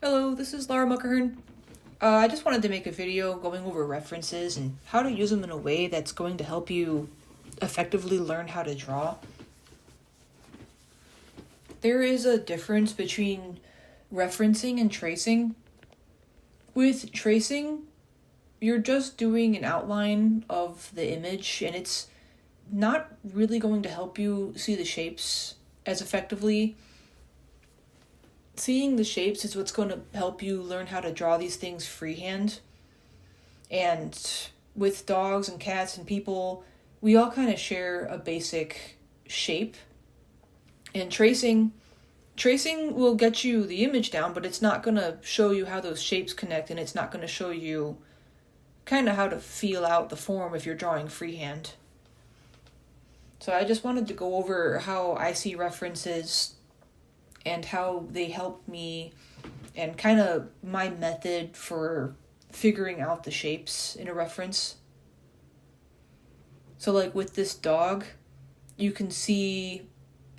Hello, this is Laura Muckerhern. I just wanted to make a video going over references and how to use them in a way that's going to help you effectively learn how to draw. There is a difference between referencing and tracing. With tracing, you're just doing an outline of the image and it's not really going to help you see the shapes as effectively. Seeing the shapes is what's going to help you learn how to draw these things freehand. And with dogs and cats and people, we all kind of share a basic shape. And tracing will get you the image down, but it's not going to show you how those shapes connect, and it's not going to show you kind of how to feel out the form if you're drawing freehand. So I just wanted to go over how I see references and how they help me and kind of my method for figuring out the shapes in a reference. So like with this dog, you can see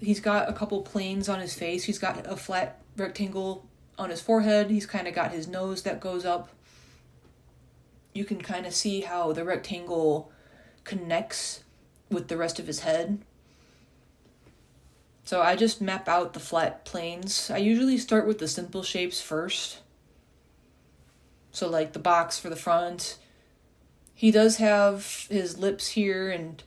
he's got a couple planes on his face. He's got a flat rectangle on his forehead. He's kind of got his nose that goes up. You can kind of see how the rectangle connects with the rest of his head. So I just map out the flat planes. I usually start with the simple shapes first. So like the box for the front. He does have his lips here and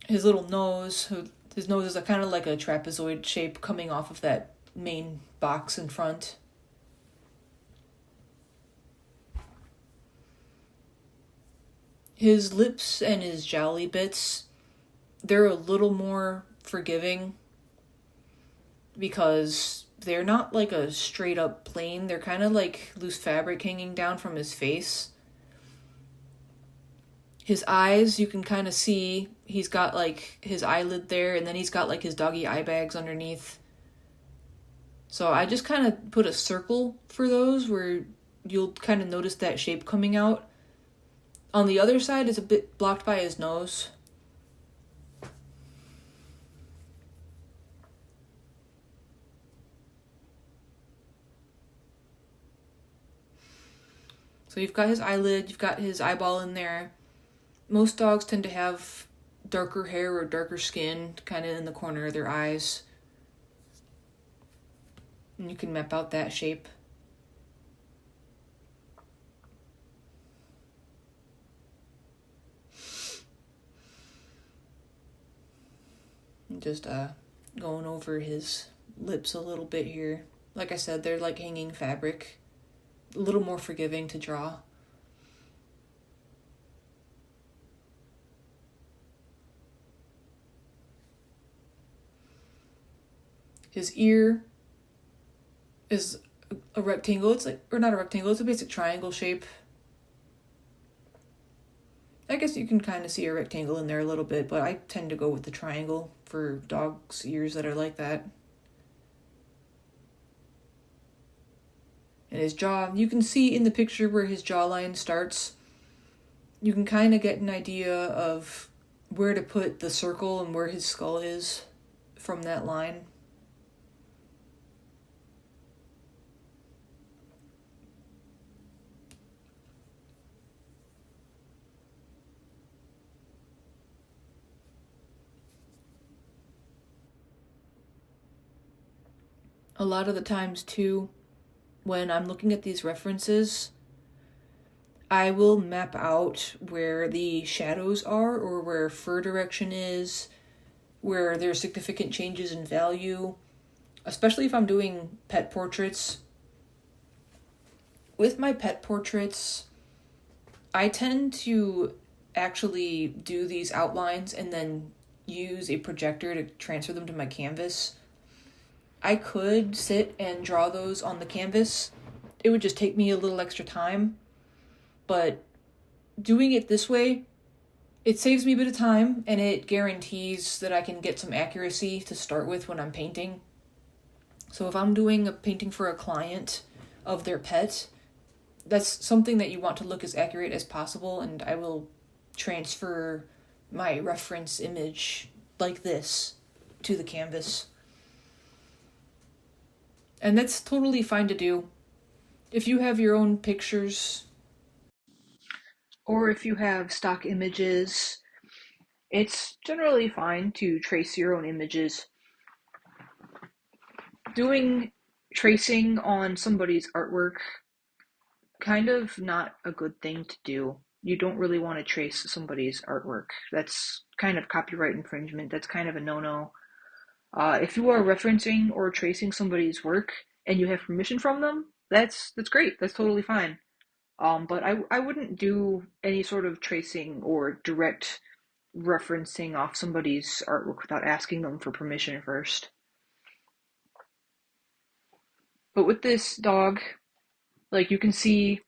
his little nose. His nose is kind of like a trapezoid shape coming off of that main box in front. His lips and his jowly bits, they're a little more forgiving because they're not like a straight up plane. They're kind of like loose fabric hanging down from his face. His eyes, you can kind of see he's got like his eyelid there, and then he's got like his doggy eye bags underneath. So I just kind of put a circle for those where you'll kind of notice that shape coming out. On the other side is a bit blocked by his nose. So you've got his eyelid, you've got his eyeball in there. Most dogs tend to have darker hair or darker skin kind of in the corner of their eyes. And you can map out that shape. And just going over his lips a little bit here. Like I said, they're like hanging fabric. A little more forgiving to draw. His ear is a rectangle. It's like, or not a rectangle, it's a basic triangle shape. I guess you can kind of see a rectangle in there a little bit, but I tend to go with the triangle for dogs' ears that are like that. And his jaw, you can see in the picture where his jawline starts. You can kind of get an idea of where to put the circle and where his skull is from that line. A lot of the times too, when I'm looking at these references, I will map out where the shadows are or where fur direction is, where there's significant changes in value, especially if I'm doing pet portraits. With my pet portraits, I tend to actually do these outlines and then use a projector to transfer them to my canvas. I could sit and draw those on the canvas. It would just take me a little extra time. But doing it this way, it saves me a bit of time and it guarantees that I can get some accuracy to start with when I'm painting. So if I'm doing a painting for a client of their pet, that's something that you want to look as accurate as possible, and I will transfer my reference image like this to the canvas. And that's totally fine to do. If you have your own pictures, or if you have stock images, it's generally fine to trace your own images. Doing tracing on somebody's artwork, kind of not a good thing to do. You don't really want to trace somebody's artwork. That's kind of copyright infringement. That's kind of a no-no. If you are referencing or tracing somebody's work and you have permission from them, that's great. That's totally fine. But I wouldn't do any sort of tracing or direct referencing off somebody's artwork without asking them for permission first. But with this dog, like like you can see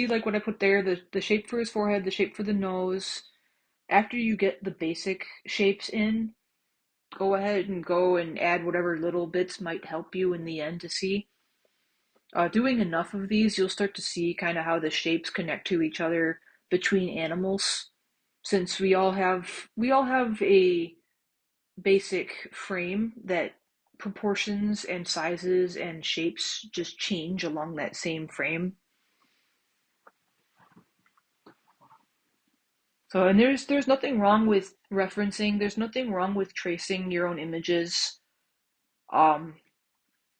like what I put there, the shape for his forehead, the shape for the nose. After you get the basic shapes in, go ahead and go and add whatever little bits might help you in the end to see. Doing enough of these, you'll start to see kind of how the shapes connect to each other between animals. Since we all have a basic frame that proportions and sizes and shapes just change along that same frame. So, and there's nothing wrong with referencing. There's nothing wrong with tracing your own images. Um,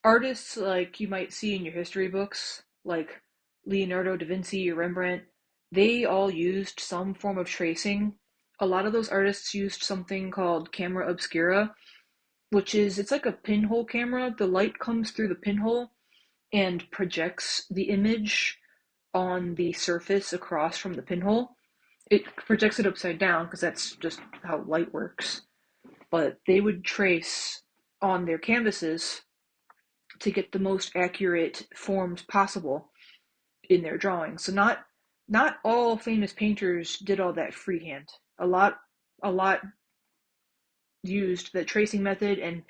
Artists like you might see in your history books, like Leonardo da Vinci or Rembrandt, they all used some form of tracing. A lot of those artists used something called camera obscura, which is it's like a pinhole camera. The light comes through the pinhole and projects the image on the surface across from the pinhole. It projects it upside down because that's just how light works. But they would trace on their canvases to get the most accurate forms possible in their drawings. So not all famous painters did all that freehand. A lot used the tracing method, and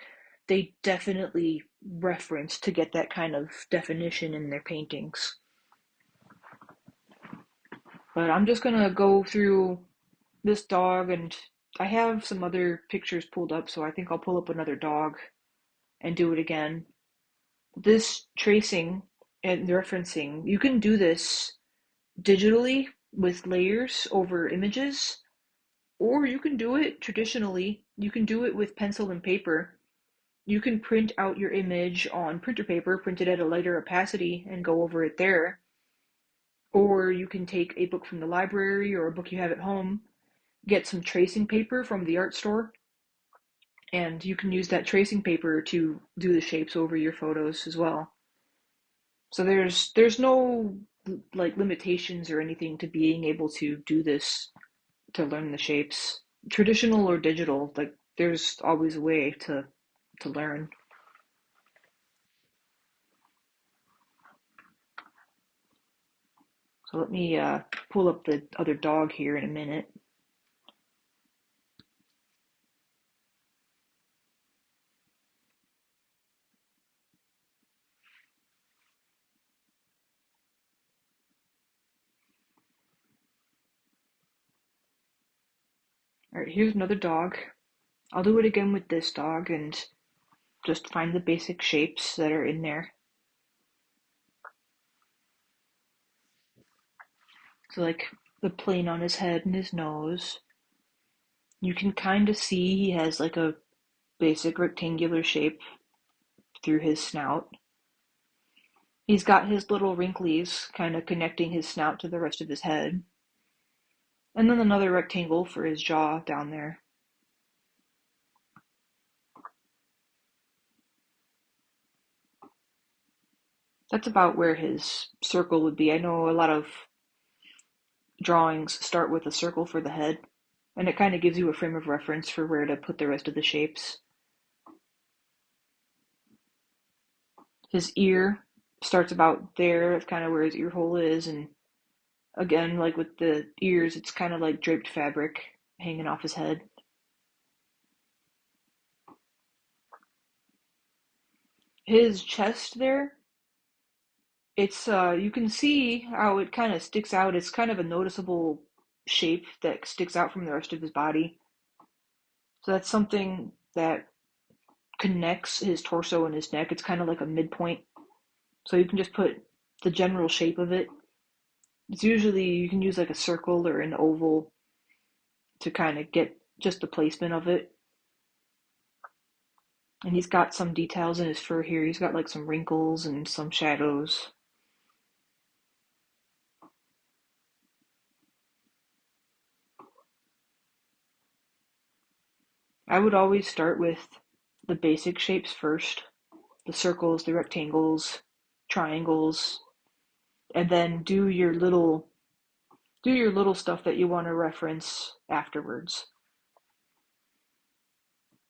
they definitely referenced to get that kind of definition in their paintings. But I'm just gonna go through this dog, and I have some other pictures pulled up, so I think I'll pull up another dog and do it again. This tracing and referencing, you can do this digitally with layers over images, or you can do it traditionally. You can do it with pencil and paper. You can print out your image on printer paper, print it at a lighter opacity, and go over it there. Or you can take a book from the library or a book you have at home, get some tracing paper from the art store, and you can use that tracing paper to do the shapes over your photos as well. So there's no like limitations or anything to being able to do this to learn the shapes, traditional or digital. Like there's always a way to learn. So let me pull up the other dog here in a minute. All right, here's another dog. I'll do it again with this dog and just find the basic shapes that are in there. So like the plane on his head and his nose. You can kind of see he has like a basic rectangular shape through his snout. He's got his little wrinklies kind of connecting his snout to the rest of his head. And then another rectangle for his jaw down there. That's about where his circle would be. I know a lot of drawings start with a circle for the head, and it kind of gives you a frame of reference for where to put the rest of the shapes. His ear starts about there. That's kind of where his ear hole is, and again, like with the ears, it's kind of like draped fabric hanging off his head. His chest there, it's you can see how it kind of sticks out. It's kind of a noticeable shape that sticks out from the rest of his body. So that's something that connects his torso and his neck. It's kind of like a midpoint. So you can just put the general shape of it. It's usually, you can use like a circle or an oval to kind of get just the placement of it. And he's got some details in his fur here. He's got like some wrinkles and some shadows. I would always start with the basic shapes first, the circles, the rectangles, triangles, and then do your little stuff that you want to reference afterwards.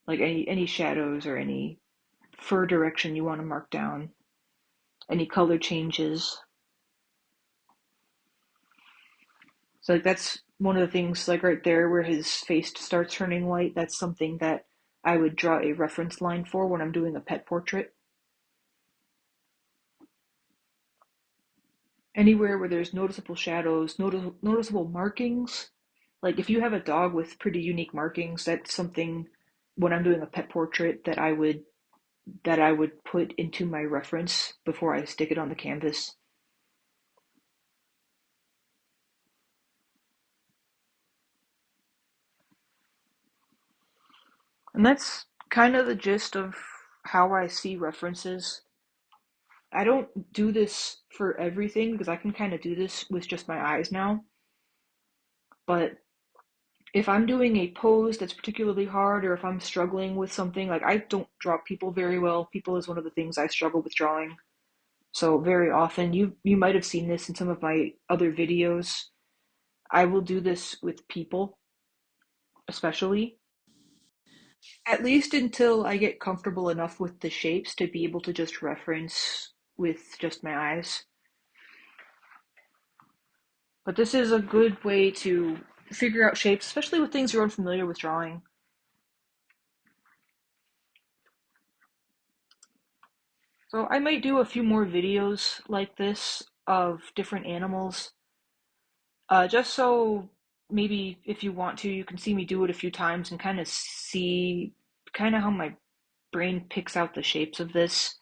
Like any shadows or any fur direction you want to mark down, any color changes. So like that's one of the things, like right there where his face starts turning white, that's something that I would draw a reference line for when I'm doing a pet portrait. Anywhere where there's noticeable shadows, noticeable markings. Like if you have a dog with pretty unique markings, that's something when I'm doing a pet portrait that I would put into my reference before I stick it on the canvas. And that's kind of the gist of how I see references. I don't do this for everything because I can kind of do this with just my eyes now. But if I'm doing a pose that's particularly hard or if I'm struggling with something, like I don't draw people very well. People is one of the things I struggle with drawing. So very often, you might have seen this in some of my other videos. I will do this with people, especially, at least until I get comfortable enough with the shapes to be able to just reference with just my eyes. But this is a good way to figure out shapes, especially with things you're unfamiliar with drawing. So I might do a few more videos like this of different animals, just so maybe if you want to, you can see me do it a few times and kind of see kind of how my brain picks out the shapes of this.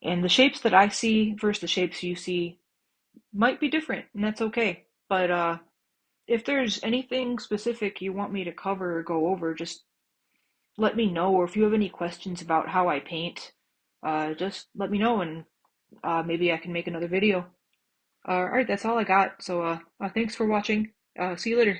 And the shapes that I see versus the shapes you see might be different, and that's okay. But if there's anything specific you want me to cover or go over, just let me know. Or if you have any questions about how I paint, just let me know, and maybe I can make another video. All right, that's all I got. So thanks for watching. See you later.